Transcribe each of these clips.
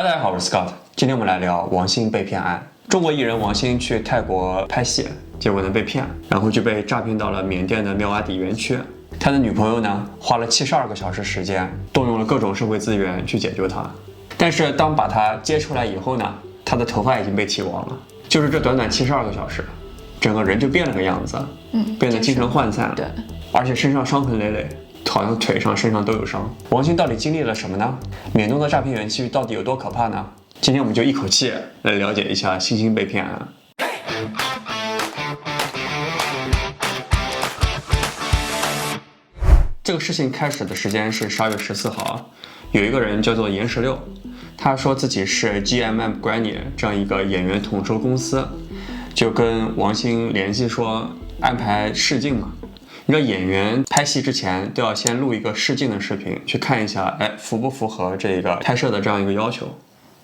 Hello， 大家好，我是 Scott。今天我们来聊王兴被骗案。中国艺人王兴去泰国拍戏，结果呢被骗，然后就被诈骗到了缅甸的妙瓦底园区。他的女朋友呢花了72个小时时间，动用了各种社会资源去解救他。但是当把他接出来以后呢，他的头发已经被剃光了，就是这短短72个小时，整个人就变了个样子，变得精神涣散了，对，而且身上伤痕累累。好像腿上、身上都有伤。王兴到底经历了什么呢？缅东的诈骗园区到底有多可怕呢？今天我们就一口气来了解一下星星被骗案。这个事情开始的时间是12月14号，有一个人叫做严16，他说自己是 GMM Granny 这样一个演员统筹公司，就跟王兴联系说安排试镜嘛。你知道演员拍戏之前都要先录一个试镜的视频，去看一下，符不符合这个拍摄的这样一个要求。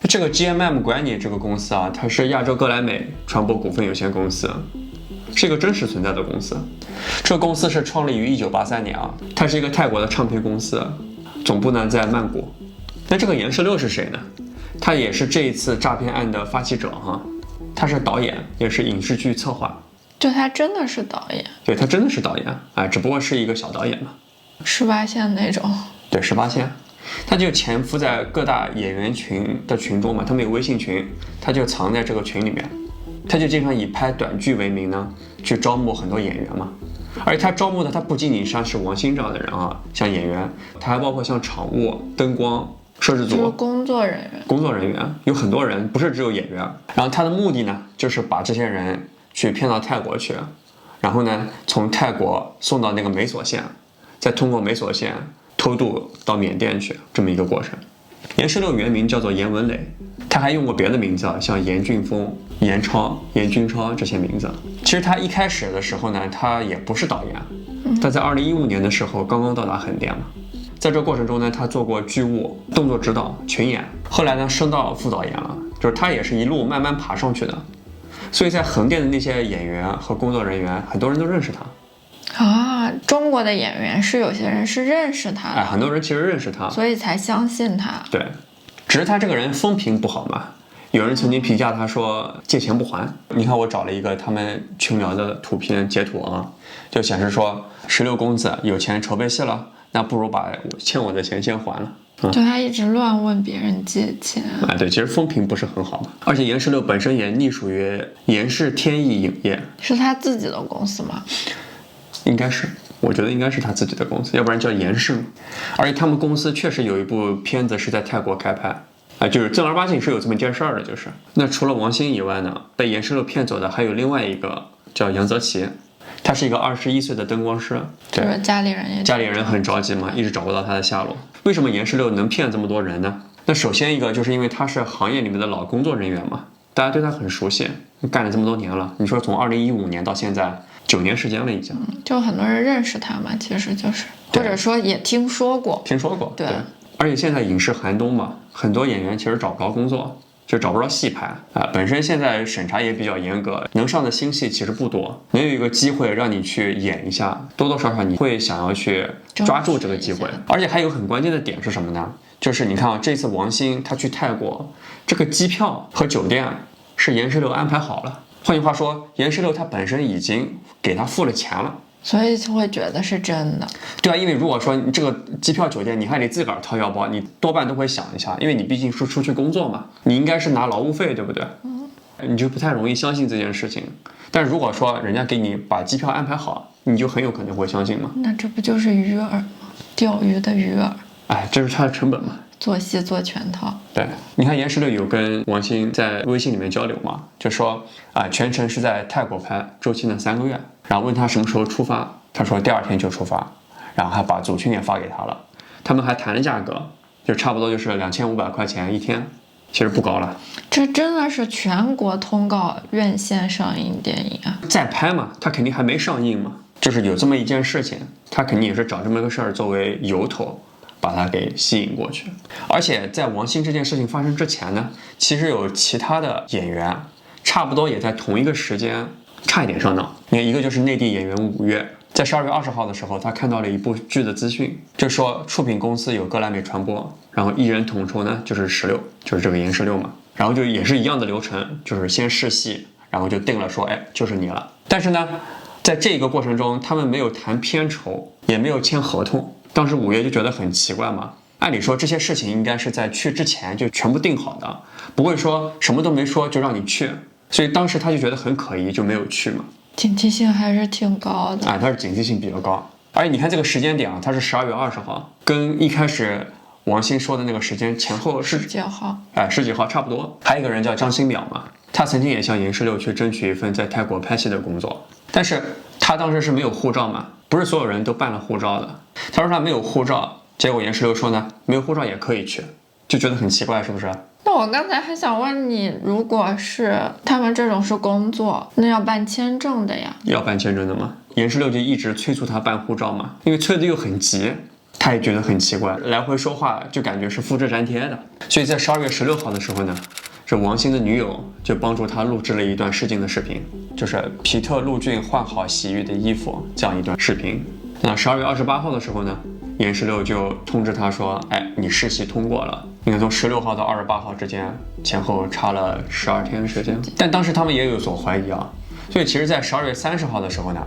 这个 GMM Granny 这个公司啊，它是亚洲歌莱美传播股份有限公司，是一个真实存在的公司。这个公司是创立于1983年啊，它是一个泰国的唱片公司，总部呢在曼谷。那这个严16是谁呢？他也是这一次诈骗案的发起者哈，他是导演，也是影视剧策划。就他真的是导演，对，他真的是导演，只不过是一个小导演嘛，18线那种。对，18线，他就潜伏在各大演员群的群中嘛，他们有微信群，他就藏在这个群里面，他就经常以拍短剧为名呢，去招募很多演员嘛。而且他招募的，他不仅仅像是王兴这样的人啊，像演员，他还包括像场务、灯光、摄制组、就是工作人员，有很多人，不是只有演员。然后他的目的呢，就是把这些人去骗到泰国去，然后呢，从泰国送到那个美索县，再通过美索县偷渡到缅甸去，这么一个过程。严16原名叫做严文磊，他还用过别的名字，像严俊峰、严超、严军超这些名字。其实他一开始的时候呢，他也不是导演，他在2015年的时候刚刚到达横店嘛。在这过程中呢，他做过剧务、动作指导、群演，后来呢升到副导演了，就是他也是一路慢慢爬上去的。所以在横店的那些演员和工作人员，很多人都认识他啊。中国的演员是有些人是认识他的，很多人其实认识他，所以才相信他。对，只是他这个人风评不好嘛。有人曾经评价他说借钱不还。你看我找了一个他们群聊的图片截图啊，就显示说16公子有钱筹备戏了，那不如把欠我的钱先还了。就他一直乱问别人借钱对，其实风评不是很好嘛。而且严16本身也隶属于严氏天意影业，是他自己的公司吗？应该是，我觉得应该是他自己的公司，要不然叫严氏嘛。而且他们公司确实有一部片子是在泰国开拍，就是正儿八经是有这么一件事儿的，就是。那除了王兴以外呢，被严16骗走的还有另外一个叫杨泽奇，他是一个21岁的灯光师，对，就是家里人很着急嘛，一直找不到他的下落。为什么严16能骗这么多人呢？那首先一个就是因为他是行业里面的老工作人员嘛，大家对他很熟悉，干了这么多年了。你说从2015年到现在9年时间了已经，就很多人认识他嘛，其实就是，或者说也听说过，对。而且现在影视寒冬嘛，很多演员其实找不着工作，就找不着戏拍本身现在审查也比较严格，能上的新戏其实不多，能有一个机会让你去演一下，多多少少你会想要去抓住这个机会。而且还有很关键的点是什么呢？就是你看这次王兴他去泰国，这个机票和酒店是严16安排好了，换句话说，严16他本身已经给他付了钱了，所以就会觉得是真的。对啊，因为如果说你这个机票酒店你还得自个儿掏腰包，你多半都会想一下，因为你毕竟是出去工作嘛，你应该是拿劳务费，对不对？你就不太容易相信这件事情。但如果说人家给你把机票安排好，你就很有可能会相信嘛。那这不就是鱼饵吗？钓鱼的鱼饵。这是它的成本嘛。做戏做全套。对，你看严16有跟王兴在微信里面交流嘛，就说全程是在泰国拍，周期呢3个月，然后问他什么时候出发，他说第2天就出发，然后还把组训也发给他了，他们还谈了价格，就差不多就是2500块钱一天，其实不高了。这真的是全国通告院线上映电影啊！在拍嘛，他肯定还没上映嘛，就是有这么一件事情，他肯定也是找这么个事儿作为由头，把他给吸引过去。而且在王兴这件事情发生之前呢，其实有其他的演员差不多也在同一个时间差一点上当。你看，一个就是内地演员5月，在12月20号的时候，他看到了一部剧的资讯，就说出品公司有歌莱美传播，然后艺人统筹呢就是16，就是这个严16嘛，然后就也是一样的流程，就是先试戏，然后就定了说，哎，就是你了。但是呢，在这个过程中，他们没有谈片酬，也没有签合同。当时5月就觉得很奇怪嘛，按理说这些事情应该是在去之前就全部定好的，不会说什么都没说就让你去。所以当时他就觉得很可疑，就没有去嘛。警惕性还是挺高的。他是警惕性比较高。而且你看这个时间点啊，它是12月20号，跟一开始王鑫说的那个时间前后是10几号，十几号差不多。还有一个人叫张新淼嘛，他曾经也向严16去争取一份在泰国拍戏的工作，但是他当时是没有护照嘛，不是所有人都办了护照的。他说他没有护照，结果严16说呢，没有护照也可以去，就觉得很奇怪，是不是？那我刚才还想问你，如果是他们这种是工作，那要办签证的呀？要办签证的嘛。严16就一直催促他办护照嘛，因为催的又很急，他也觉得很奇怪，来回说话就感觉是复制粘贴的。所以在12月16号的时候呢，这王鑫的女友就帮助他录制了一段试镜的视频，就是皮特陆俊换好洗浴的衣服这样一段视频。那12月28号的时候呢，严16就通知他说，哎，你试戏通过了。你看从16号到28号之间前后差了12天时间，但当时他们也有所怀疑啊。所以其实在12月30号的时候呢，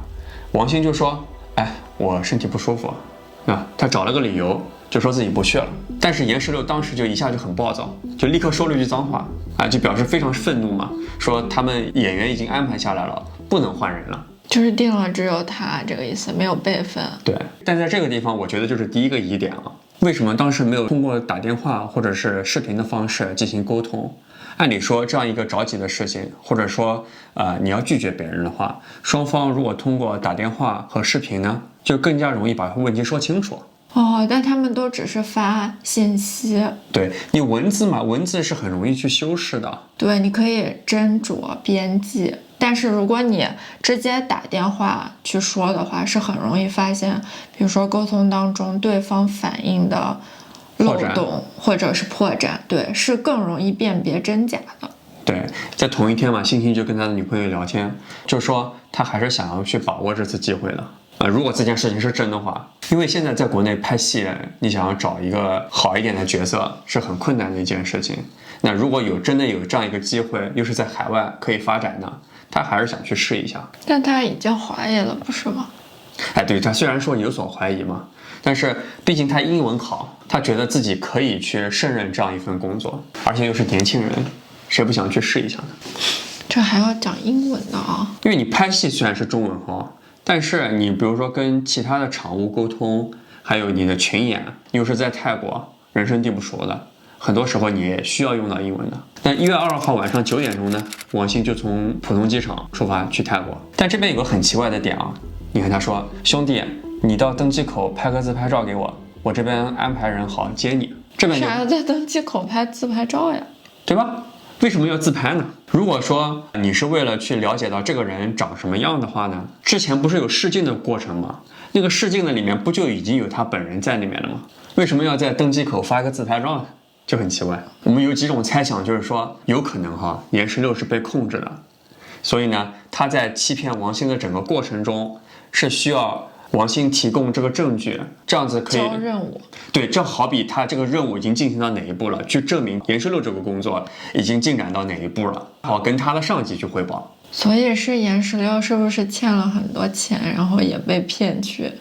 王鑫就说，哎，我身体不舒服啊，他找了个理由就说自己不去了。但是严16当时就一下就很暴躁，就立刻说了一句脏话啊，就表示非常愤怒嘛，说他们演员已经安排下来了，不能换人了，就是定了只有他这个意思，没有备份。对，但在这个地方我觉得就是第一个疑点啊，为什么当时没有通过打电话或者是视频的方式进行沟通？按理说这样一个着急的事情，或者说你要拒绝别人的话，双方如果通过打电话和视频呢，就更加容易把问题说清楚。哦，但他们都只是发信息。对，你文字嘛，文字是很容易去修饰的。对，你可以斟酌编辑，但是如果你直接打电话去说的话，是很容易发现，比如说沟通当中对方反映的漏洞或者是破绽，对，是更容易辨别真假的。对，在同一天嘛，星星就跟他的女朋友聊天，就说他还是想要去把握这次机会的。如果这件事情是真的话，因为现在在国内拍戏，你想要找一个好一点的角色是很困难的一件事情。那如果真的有这样一个机会，又是在海外可以发展的，他还是想去试一下。但他已经怀疑了，不是吗？哎，对，他虽然说有所怀疑嘛，但是毕竟他英文好，他觉得自己可以去胜任这样一份工作，而且又是年轻人，谁不想去试一下呢？这还要讲英文的啊？因为你拍戏虽然是中文哈，但是你比如说跟其他的场务沟通，还有你的群演，又是在泰国，人生地不熟的，很多时候你也需要用到英文的。但1月2号晚上9点钟呢，王鑫就从浦东机场出发去泰国。但这边有个很奇怪的点啊，你看他说，兄弟，你到登机口拍个自拍照给我，我这边安排人好接你。这边啥要在登机口拍自拍照呀？对吧？为什么要自拍呢？如果说你是为了去了解到这个人长什么样的话呢，之前不是有试镜的过程吗？那个试镜的里面不就已经有他本人在里面了吗？为什么要在登机口发一个自拍照呢？就很奇怪。我们有几种猜想，就是说有可能严16是被控制的，所以呢，他在欺骗王鑫的整个过程中是需要王鑫提供这个证据，这样子可以交任务。对，这好比他这个任务已经进行到哪一步了，去证明严16这个工作已经进展到哪一步了，好跟他的上级去汇报。所以是严16是不是欠了很多钱，然后也被骗去？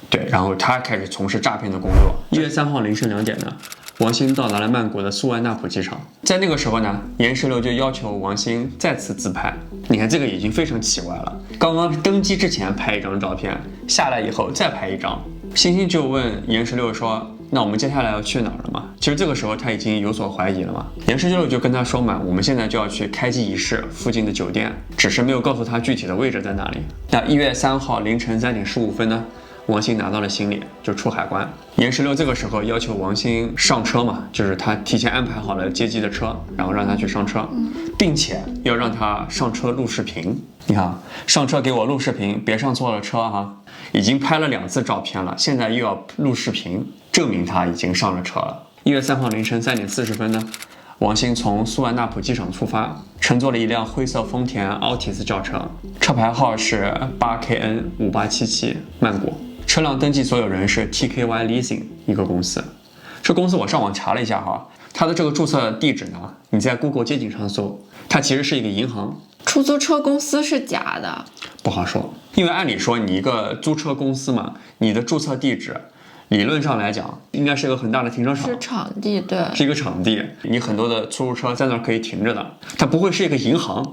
对，然后他开始从事诈骗的工作。1月3号凌晨2点呢，王鑫到达了曼谷的苏万纳普机场。在那个时候呢，严16就要求王鑫再次自拍。你看这个已经非常奇怪了，刚刚登机之前拍一张照片，下来以后再拍一张。星星就问严16说，那我们接下来要去哪儿了嘛？其实这个时候他已经有所怀疑了嘛。严16就跟他说嘛，我们现在就要去开机仪式附近的酒店，只是没有告诉他具体的位置在哪里。那1月3号凌晨3点15分呢，王鑫拿到了行李就出海关。严16这个时候要求王鑫上车嘛，就是他提前安排好了接机的车，然后让他去上车，并且要让他上车录视频。你看，上车给我录视频，别上错了车哈。已经拍了2次照片了，现在又要录视频，证明他已经上了车了。1月3号凌晨3点40分呢，王兴从苏万纳普机场出发，乘坐了一辆灰色丰田奥提斯轿车，车牌号是8KN5877曼谷。车辆登记所有人是 TKY Leasing 一个公司。这公司我上网查了一下哈，它的这个注册地址呢，你在 Google 街景上搜，它其实是一个银行。出租车公司是假的？不好说，因为按理说你一个租车公司嘛，你的注册地址理论上来讲应该是一个很大的停车场，是场地，对，是一个场地，你很多的出租车在那儿可以停着的，它不会是一个银行。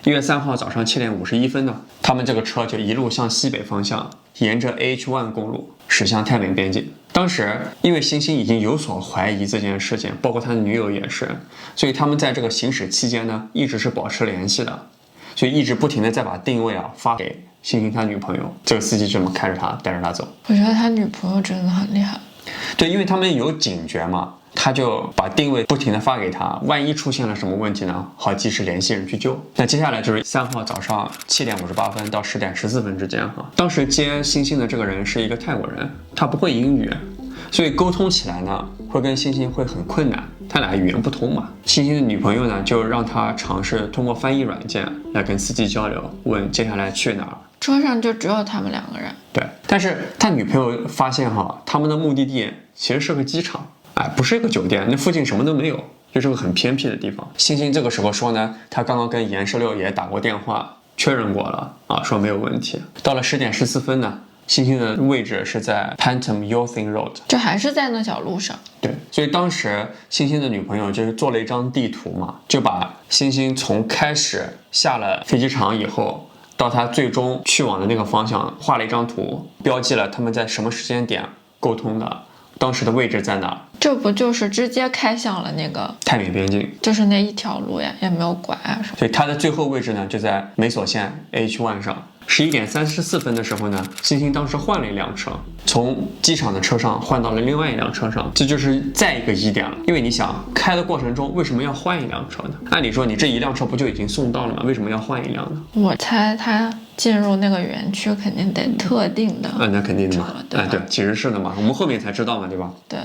1月3号早上7点51分呢，他们这个车就一路向西北方向，沿着 AH1 公路驶向泰缅边境。当时因为星星已经有所怀疑这件事情，包括他的女友也是，所以他们在这个行驶期间呢，一直是保持联系的，所以一直不停的在把定位发给星星他女朋友。这个司机这么开着他，带着他走。我觉得他女朋友真的很厉害。对，因为他们有警觉嘛，他就把定位不停的发给他，万一出现了什么问题呢，好及时联系人去救。那接下来就是3号早上7点58分到10点14分之间哈。当时接星星的这个人是一个泰国人，他不会英语，所以沟通起来呢会跟星星会很困难，他俩语言不通嘛。星星的女朋友呢就让他尝试通过翻译软件来跟司机交流，问接下来去哪儿。车上就只有他们2个人。对，但是他女朋友发现哈，他们的目的地其实是个机场，不是一个酒店，那附近什么都没有，就是个很偏僻的地方。星星这个时候说呢，他刚刚跟严16也打过电话确认过了说没有问题。到了10点14分呢，星星的位置是在 Pantom Yothin Road， 就还是在那条路上。对，所以当时星星的女朋友就是做了一张地图嘛，就把星星从开始下了飞机场以后到他最终去往的那个方向画了一张图，标记了他们在什么时间点沟通的，当时的位置在哪儿。这不就是直接开向了那个泰缅边境，就是那一条路呀，也没有拐什么。所以它的最后位置呢就在美索线 H1 上。11点34分的时候呢，星星当时换了一辆车，从机场的车上换到了另外一辆车上，这就是再一个疑点了。因为你想开的过程中为什么要换一辆车呢？按理说你这一辆车不就已经送到了吗？为什么要换一辆呢？我猜他进入那个园区肯定得特定的那肯定的嘛，对其实是的嘛，我们后面才知道嘛，对吧？对。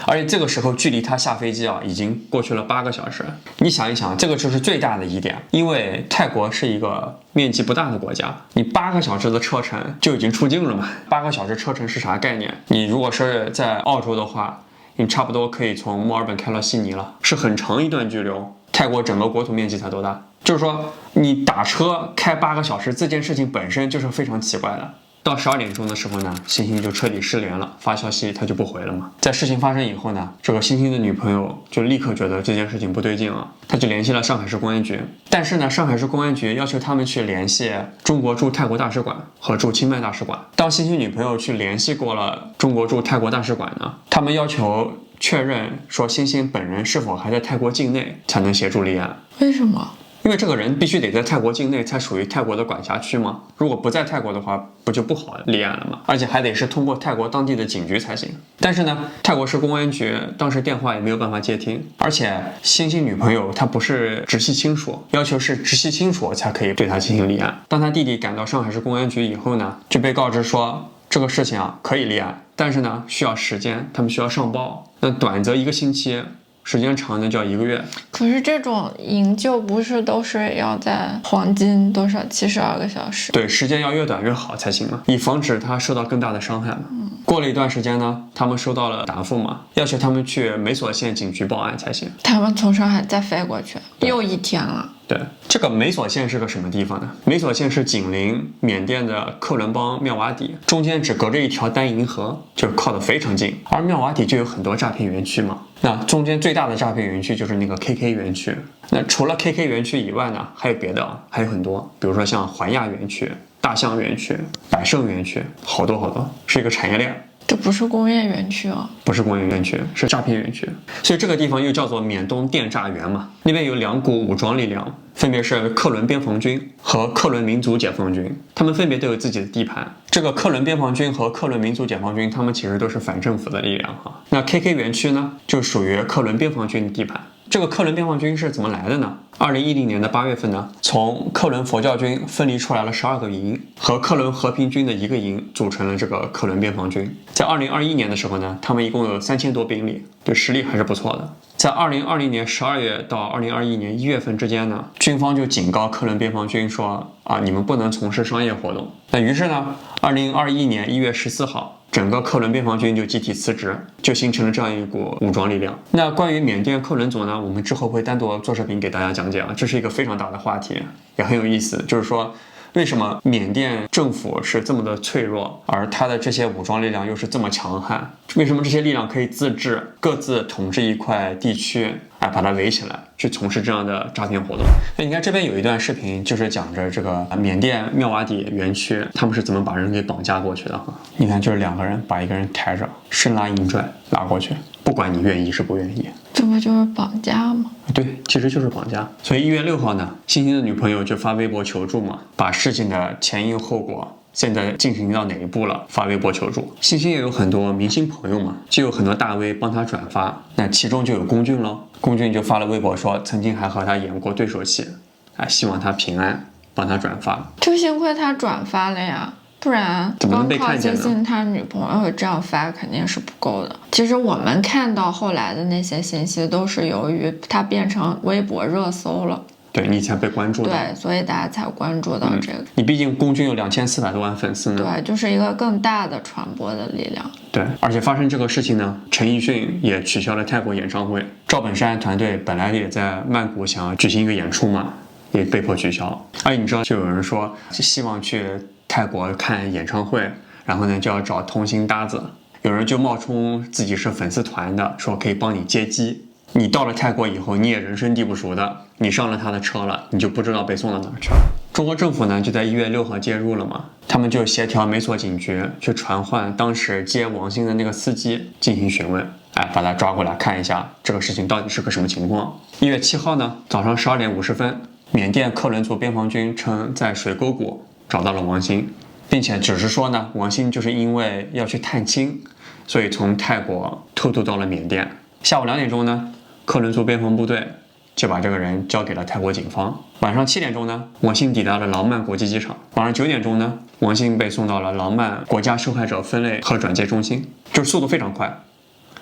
而且这个时候距离他下飞机已经过去了8个小时。你想一想，这个就是最大的疑点，因为泰国是一个面积不大的国家，你8个小时的车程就已经出境了嘛。8个小时车程是啥概念？你如果是在澳洲的话，你差不多可以从墨尔本开到悉尼了，是很长一段距离哦。泰国整个国土面积才多大？就是说你打车开8个小时这件事情本身就是非常奇怪的。到12点钟的时候呢，星星就彻底失联了，发消息他就不回了嘛。在事情发生以后呢，这个星星的女朋友就立刻觉得这件事情不对劲了，他就联系了上海市公安局。但是呢，上海市公安局要求他们去联系中国驻泰国大使馆和驻清迈大使馆。当星星女朋友去联系过了中国驻泰国大使馆呢，他们要求确认说星星本人是否还在泰国境内才能协助立案。为什么？因为这个人必须得在泰国境内才属于泰国的管辖区嘛，如果不在泰国的话，不就不好立案了嘛？而且还得是通过泰国当地的警局才行。但是呢，泰国市公安局当时电话也没有办法接听，而且星星女朋友她不是直系亲属，要求是直系亲属才可以对她进行立案。当他弟弟赶到上海市公安局以后呢，就被告知说这个事情可以立案，但是呢需要时间，他们需要上报，那短则1个星期，时间长的就要1个月。可是这种营救不是都是要在黄金多少72个小时？对，时间要越短越好才行嘛，以防止他受到更大的伤害嘛。过了一段时间呢，他们收到了答复嘛，要求他们去美索县警局报案才行。他们从上海再飞过去，又1天了。对，这个美索县是个什么地方呢？美索县是紧邻缅甸的克伦邦妙瓦底，中间只隔着一条单银河，就靠得非常近。而妙瓦底就有很多诈骗园区嘛，那中间最大的诈骗园区就是那个 KK 园区。那除了 KK 园区以外呢，还有别的，还有很多，比如说像环亚园区、大象园区、百盛园区，好多，是一个产业链。这不是工业园区不是工业园区，是诈骗园区。所以这个地方又叫做缅东电诈园嘛。那边有2股武装力量，分别是克伦边防军和克伦民族解放军，他们分别都有自己的地盘。这个克伦边防军和克伦民族解放军，他们其实都是反政府的力量哈。那 KK 园区呢，就属于克伦边防军的地盘。这个克伦边防军是怎么来的呢？2010年的8月份呢，从克伦佛教军分离出来了12个营，和克伦和平军的一个营组成了这个克伦边防军。在2021年的时候呢，他们一共有3000多兵力，对实力还是不错的。在2020年12月到2021年1月份之间呢，军方就警告克伦边防军说你们不能从事商业活动。那于是呢，2021年1月14号。整个克伦边防军就集体辞职，就形成了这样一股武装力量。那关于缅甸克伦族呢，我们之后会单独做视频给大家讲解这是一个非常大的话题，也很有意思。就是说，为什么缅甸政府是这么的脆弱，而它的这些武装力量又是这么强悍？为什么这些力量可以自治，各自统治一块地区，把它围起来，去从事这样的诈骗活动？那你看这边有一段视频，就是讲着这个缅甸妙瓦底园区，他们是怎么把人给绑架过去的哈？你看，就是2个人把一个人抬着，生拉硬拽拉过去，不管你愿意是不愿意。这不就是绑架吗？对，其实就是绑架。所以1月6号呢，星星的女朋友就发微博求助嘛，把事情的前因后果现在进行到哪一步了，发微博求助。星星也有很多明星朋友嘛，就有很多大 V 帮他转发，那其中就有龚俊咯。龚俊就发了微博说，曾经还和他演过对手戏，希望他平安，帮他转发。就幸亏他转发了呀，不然怎么能被看见呢？光靠星星他女朋友这样发肯定是不够的。其实我们看到后来的那些信息，都是由于他变成微博热搜了。对，你才被关注的，对，所以大家才关注到这个。你毕竟龚俊有2400多万粉丝呢。对，就是一个更大的传播的力量。对，而且发生这个事情呢，陈奕迅也取消了泰国演唱会，赵本山团队本来也在曼谷想要举行一个演出嘛，也被迫取消。而且你知道，就有人说希望去泰国看演唱会，然后呢就要找同行搭子，有人就冒充自己是粉丝团的，说可以帮你接机。你到了泰国以后，你也人生地不熟的，你上了他的车了，你就不知道被送到哪儿去了。中国政府呢就在1月6号介入了嘛，他们就协调美索警局去传唤当时接王鑫的那个司机进行询问，把他抓过来看一下这个事情到底是个什么情况。1月7号呢，早上12点50分，缅甸克伦族边防军称在水沟谷找到了王鑫，并且只是说呢，王鑫就是因为要去探亲，所以从泰国偷渡到了缅甸。下午2点钟呢，克伦族边防部队就把这个人交给了泰国警方。晚上7点钟呢，王鑫抵达了廊曼国际机场。晚上9点钟呢，王鑫被送到了廊曼国家受害者分类和转接中心，就是速度非常快。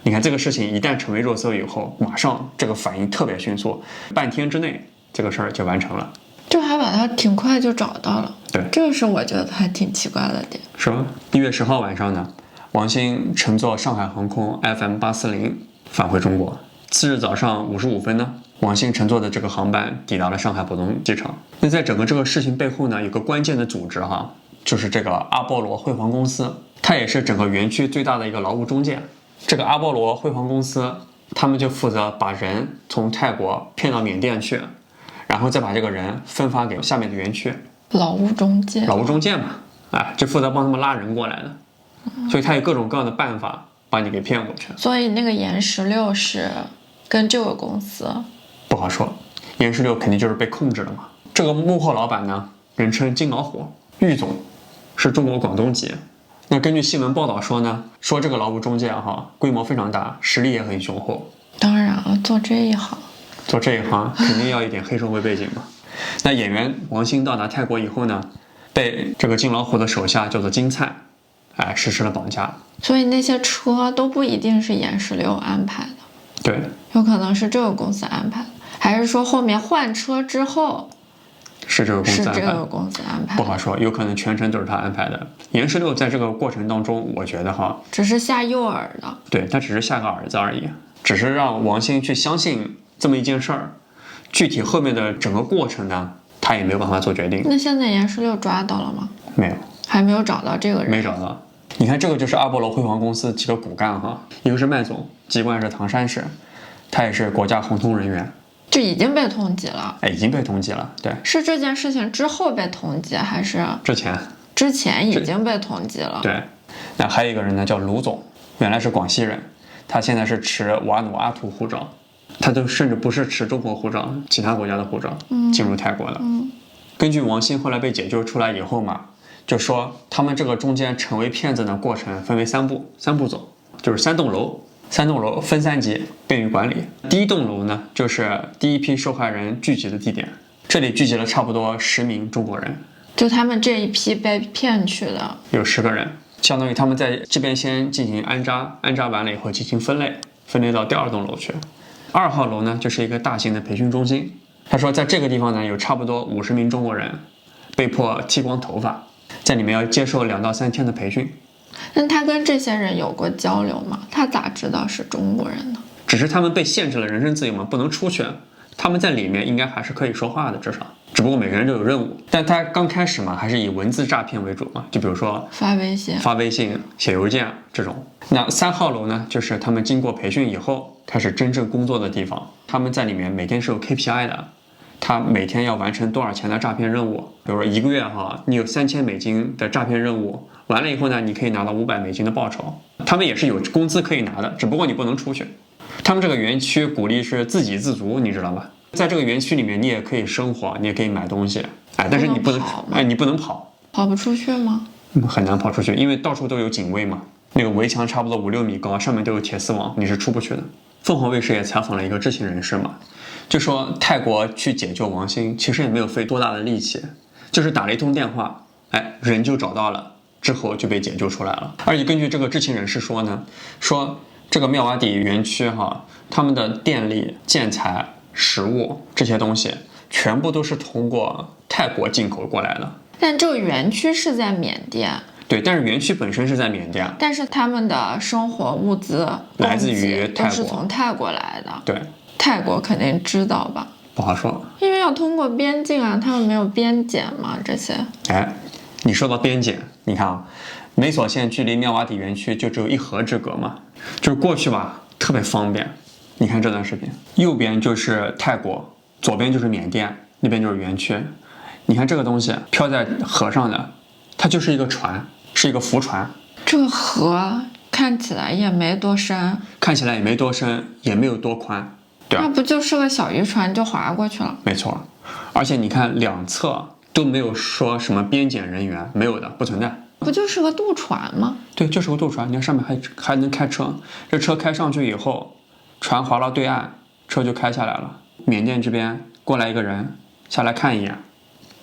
你看这个事情一旦成为热搜以后，马上这个反应特别迅速，半天之内这个事儿就完成了，就还把他挺快就找到了。对，这个是我觉得还挺奇怪的点。是吧？1月10号晚上呢，王鑫乘坐上海航空 FM840返回中国。次日早上55分呢，王鑫乘坐的这个航班抵达了上海浦东机场。那在整个这个事情背后呢，有个关键的组织哈，就是这个阿波罗汇皇公司，它也是整个园区最大的一个劳务中介。这个阿波罗汇皇公司，他们就负责把人从泰国骗到缅甸去，然后再把这个人分发给下面的园区。劳务中介，劳务中介嘛，就负责帮他们拉人过来的，所以他有各种各样的办法把你给骗过去。所以那个严16是跟这个公司不好说，严16肯定就是被控制了嘛。这个幕后老板呢，人称金老虎，郁总，是中国广东籍。那根据新闻报道说呢，说这个劳务中介规模非常大，实力也很雄厚。当然了，做这一行肯定要一点黑社会背景嘛。那演员王鑫到达泰国以后呢，被这个金老虎的手下叫做金灿，实施了绑架。所以那些车都不一定是严16安排的，对，有可能是这个公司安排的，还是说后面换车之后是这个公司安排的？是这个公司安排的，不好说，有可能全程都是他安排的。严16在这个过程当中，我觉得只是下诱饵的，对，他只是下个饵子而已，只是让王鑫去相信这么一件事儿。具体后面的整个过程呢，他也没有办法做决定。那现在严16抓到了吗？没有，还没有找到这个人。没找到。你看，这个就是阿波罗汇皇公司几个骨干一个是麦总，籍贯是唐山市，他也是国家红通人员，就已经被通缉了。已经被通缉了。对，是这件事情之后被通缉，还是之前已经被通缉了？对。那还有一个人呢，叫卢总，原来是广西人，他现在是持瓦努阿图护照，他都甚至不是持中国护照，其他国家的护照进入泰国的。根据王鑫后来被解救出来以后嘛，就说他们这个中间成为骗子的过程分为三步走，就是3栋楼。3栋楼分3级，便于管理。第1栋楼呢，就是第一批受害人聚集的地点，这里聚集了差不多10名中国人，就他们这一批被骗去的，有10个人，相当于他们在这边先进行安扎，安扎完了以后进行分类，分类到第2栋楼去。2号楼呢，就是一个大型的培训中心。他说，在这个地方呢，有差不多50名中国人被迫剃光头发，在里面要接受2到3天的培训。那他跟这些人有过交流吗？他咋知道是中国人呢？只是他们被限制了人身自由嘛，不能出去。他们在里面应该还是可以说话的，至少，只不过每个人都有任务。但他刚开始嘛，还是以文字诈骗为主嘛，就比如说发微信、写邮件这种。那3号楼呢，就是他们经过培训以后开始真正工作的地方。他们在里面每天是有 KPI 的，他每天要完成多少钱的诈骗任务。比如说1个月你有$3000的诈骗任务，完了以后呢，你可以拿到$500的报酬。他们也是有工资可以拿的，只不过你不能出去。他们这个园区鼓励是自给自足，你知道吧？在这个园区里面，你也可以生活，你也可以买东西，但是你不能你不能跑，跑不出去吗？很难跑出去，因为到处都有警卫嘛。那个围墙差不多5、6米高，上面都有铁丝网，你是出不去的。凤凰卫视也采访了一个知情人士嘛，就说泰国去解救王鑫，其实也没有费多大的力气，就是打了一通电话，人就找到了，之后就被解救出来了。而且根据这个知情人士说呢，说这个妙瓦底园区他们的电力、建材、食物这些东西全部都是通过泰国进口过来的。但这个园区是在缅甸。对，但是园区本身是在缅甸，但是他们的生活物资来自于泰国，都是从泰国来的。对，泰国肯定知道吧？不好说，因为要通过边境啊，他们没有边检嘛，这些。你说到边检，你看美索县距离妙瓦底园区就只有1河之隔嘛，就是过去吧特别方便。你看这段视频，右边就是泰国，左边就是缅甸，那边就是园区。你看这个东西漂在河上的，它就是一个船，是一个浮船。这个河看起来也没多深，也没有多宽，对啊，那不就是个小渔船就划过去了？没错，而且你看两侧都没有说什么边检人员，没有的，不存在。不就是个渡船吗？对，就是个渡船。你看上面还能开车，这车开上去以后，船划到对岸，车就开下来了。缅甸这边过来一个人下来看一眼，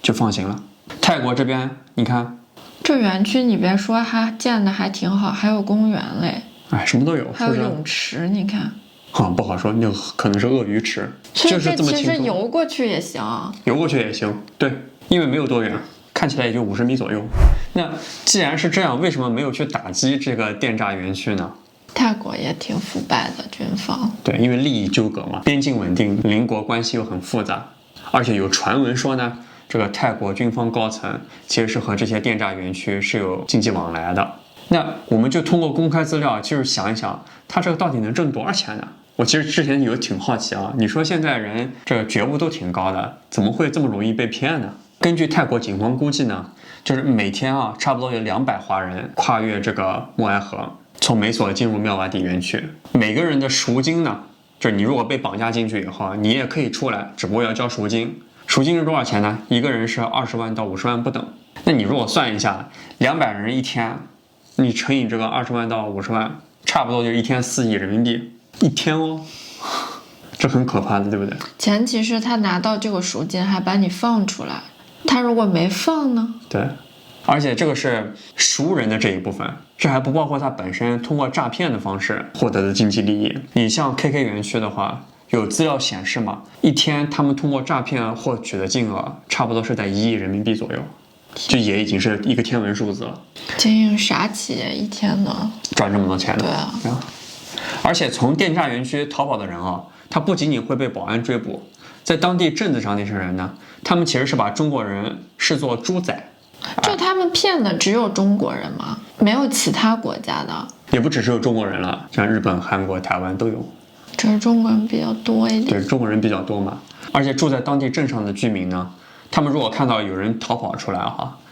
就放行了。泰国这边你看，这园区你别说，还建的还挺好，还有公园嘞，什么都有，还有泳池，你看。不好说，那可能是鳄鱼池，就是这么清楚。其实游过去也行，对，因为没有多远，看起来也就50米左右。那既然是这样，为什么没有去打击这个电诈园区呢？泰国也挺腐败的军方。对，因为利益纠葛嘛，边境稳定，邻国关系又很复杂，而且有传闻说呢，这个泰国军方高层其实是和这些电诈园区是有经济往来的。那我们就通过公开资料，就是想一想，他这个到底能挣多少钱呢？我其实之前有挺好奇你说现在人这个觉悟都挺高的，怎么会这么容易被骗呢？根据泰国警方估计呢，就是每天差不多有200华人跨越这个默哀河，从美索进入妙瓦底园区。每个人的赎金呢，就是你如果被绑架进去以后，你也可以出来，只不过要交赎金。赎金是多少钱呢？一个人是20万到50万不等。那你如果算一下，200人一天，你乘以这个20万到50万，差不多就一天4亿人民币，一天这很可怕的，对不对？前提是他拿到这个赎金还把你放出来，他如果没放呢？对，而且这个是赎人的这一部分，这还不包括他本身通过诈骗的方式获得的经济利益。你像 KK 园区的话，有资料显示嘛，一天他们通过诈骗获取的金额差不多是在1亿人民币左右，就也已经是一个天文数字了。经营啥企业一天能赚这么多钱呢？对啊。而且从电诈园区逃跑的人他不仅仅会被保安追捕，在当地镇子上那些人呢，他们其实是把中国人视作猪仔。就他们骗的只有中国人吗？没有其他国家的？也不只是有中国人了，像日本、韩国、台湾都有。只是中国人比较多一点。对，中国人比较多嘛。而且住在当地镇上的居民呢，他们如果看到有人逃跑出来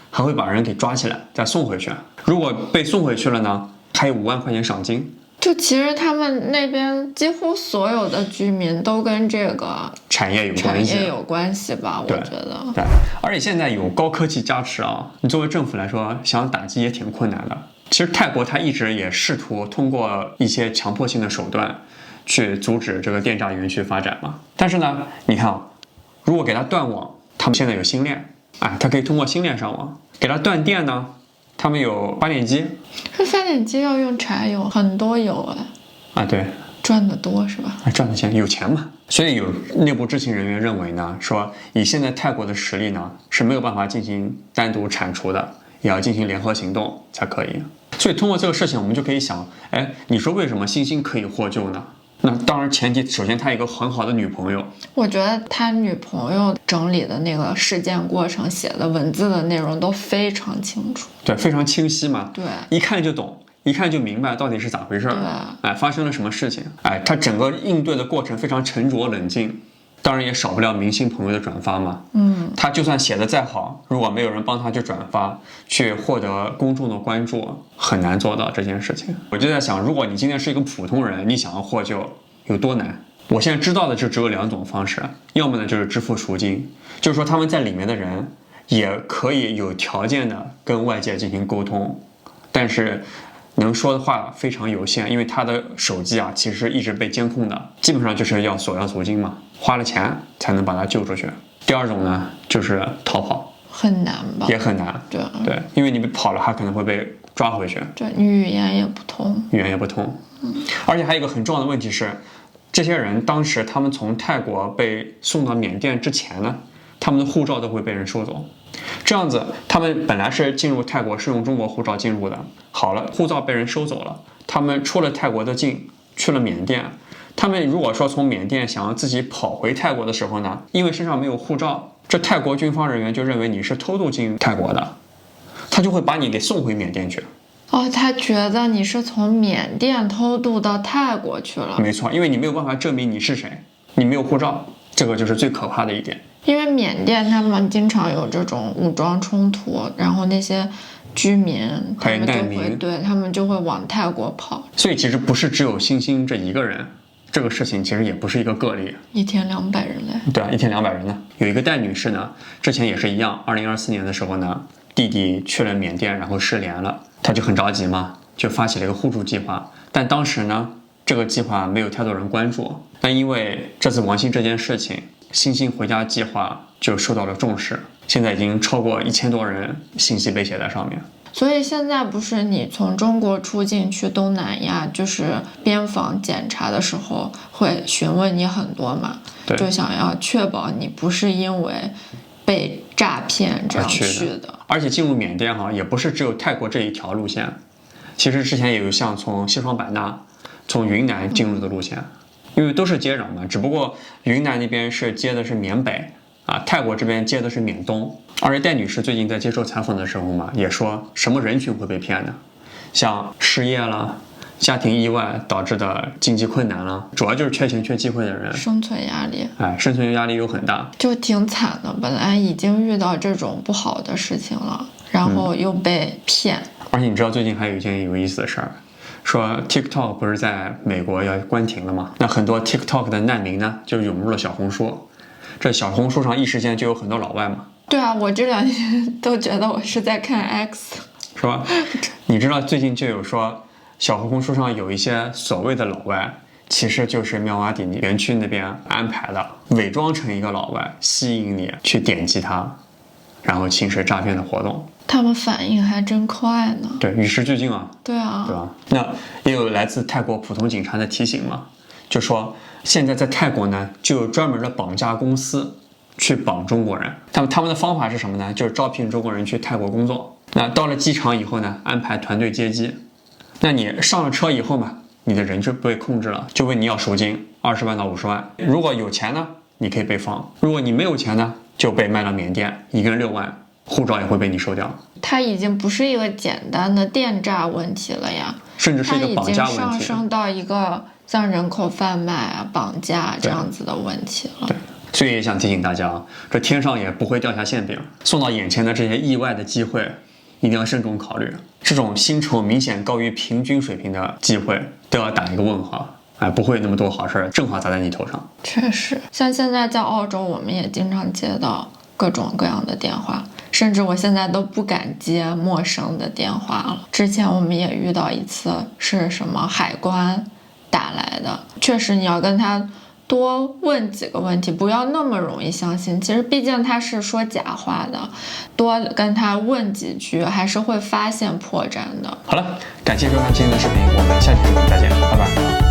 还会把人给抓起来再送回去。如果被送回去了呢，还有5万块钱赏金。就其实他们那边几乎所有的居民都跟这个产业有关系吧，我觉得。对，而且现在有高科技加持你作为政府来说，想打击也挺困难的。其实泰国它一直也试图通过一些强迫性的手段去阻止这个电诈园区发展嘛。但是呢，你看啊，如果给它断网，他们现在有星链，哎，它可以通过星链上网；给它断电呢，他们有发电机。这发电机要用柴油，很多油啊，对，赚得多是吧？赚的钱有钱嘛。所以有内部知情人员认为呢，说以现在泰国的实力呢是没有办法进行单独铲除的，也要进行联合行动才可以。所以通过这个事情，我们就可以想，哎，你说为什么星星可以获救呢？那当然前提，首先他有一个很好的女朋友。我觉得他女朋友整理的那个事件过程写的文字的内容都非常清楚，对，非常清晰嘛，对，一看就懂，一看就明白到底是咋回事儿，哎，发生了什么事情，哎，他整个应对的过程非常沉着冷静。当然也少不了明星朋友的转发嘛，他就算写的再好，如果没有人帮他去转发，去获得公众的关注，很难做到这件事情。我就在想，如果你今天是一个普通人，你想要获救有多难？我现在知道的就只有2种方式，要么呢就是支付赎金，就是说他们在里面的人也可以有条件的跟外界进行沟通，但是能说的话非常有限，因为他的手机啊其实一直被监控的，基本上就是要索要赎金嘛，花了钱才能把他救出去。第二种呢就是逃跑，很难吧？也很难，对，因为你跑了还可能会被抓回去，对，你语言也不通，而且还有一个很重要的问题是，这些人当时他们从泰国被送到缅甸之前呢，他们的护照都会被人收走。这样子，他们本来是进入泰国是用中国护照进入的，好了，护照被人收走了，他们出了泰国的境，去了缅甸。他们如果说从缅甸想要自己跑回泰国的时候呢，因为身上没有护照，这泰国军方人员就认为你是偷渡进泰国的，他就会把你给送回缅甸去。哦，他觉得你是从缅甸偷渡到泰国去了。没错，因为你没有办法证明你是谁，你没有护照，这个就是最可怕的一点。因为缅甸他们经常有这种武装冲突，然后那些居民他们就会对他们就会往泰国跑。所以其实不是只有星星这一个人，这个事情其实也不是一个个例。一天200人嘞？对啊，一天200人呢。有一个戴女士呢，之前也是一样，2024年的时候呢，弟弟去了缅甸，然后失联了，她就很着急嘛，就发起了一个互助计划。但当时呢，这个计划没有太多人关注。但因为这次王鑫这件事情，星星回家计划就受到了重视，现在已经超过1000多人信息被写在上面。所以现在不是你从中国出境去东南亚，就是边防检查的时候会询问你很多嘛？对，就想要确保你不是因为被诈骗这样去的。而且进入缅甸也不是只有泰国这一条路线，其实之前也有像从西双版纳、从云南进入的路线。因为都是接壤嘛，只不过云南那边是接的是缅北啊，泰国这边接的是缅东。而且戴女士最近在接受采访的时候嘛，也说什么人群会被骗呢？像失业了、家庭意外导致的经济困难了，主要就是缺钱缺机会的人，生存压力，生存压力又很大，就挺惨的。本来已经遇到这种不好的事情了，然后又被骗。而且你知道最近还有一件有意思的事儿。说 TikTok 不是在美国要关停了吗？那很多 TikTok 的难民呢，就涌入了小红书。这小红书上一时间就有很多老外嘛。对啊，我这2天都觉得我是在看 X， 是吧？你知道最近就有说，小红书上有一些所谓的老外，其实就是妙瓦底园区那边安排的，伪装成一个老外，吸引你去点击它，然后行使诈骗的活动。他们反应还真快呢。对，与时俱进啊。对啊，对吧？那也有来自泰国普通警察的提醒嘛，就说现在在泰国呢，就有专门的绑架公司去绑中国人。他们的方法是什么呢？就是招聘中国人去泰国工作。那到了机场以后呢，安排团队接机。那你上了车以后嘛，你的人就被控制了，就问你要赎金20万到50万。如果有钱呢，你可以被放；如果你没有钱呢，就被卖到缅甸，一个人6万。护照也会被你收掉。它已经不是一个简单的电诈问题了呀，甚至是一个绑架问题，它已经上升到一个像人口贩卖啊、绑架这样子的问题了。对，所以也想提醒大家，这天上也不会掉下馅饼，送到眼前的这些意外的机会，一定要慎重考虑。这种薪酬明显高于平均水平的机会，都要打一个问号。不会那么多好事正好砸在你头上。确实，像现在在澳洲，我们也经常接到各种各样的电话，甚至我现在都不敢接陌生的电话了。之前我们也遇到一次是什么海关打来的，确实你要跟他多问几个问题，不要那么容易相信。其实毕竟他是说假话的，多跟他问几句还是会发现破绽的。好了，感谢收看今天的视频，我们下期视频再见，拜拜。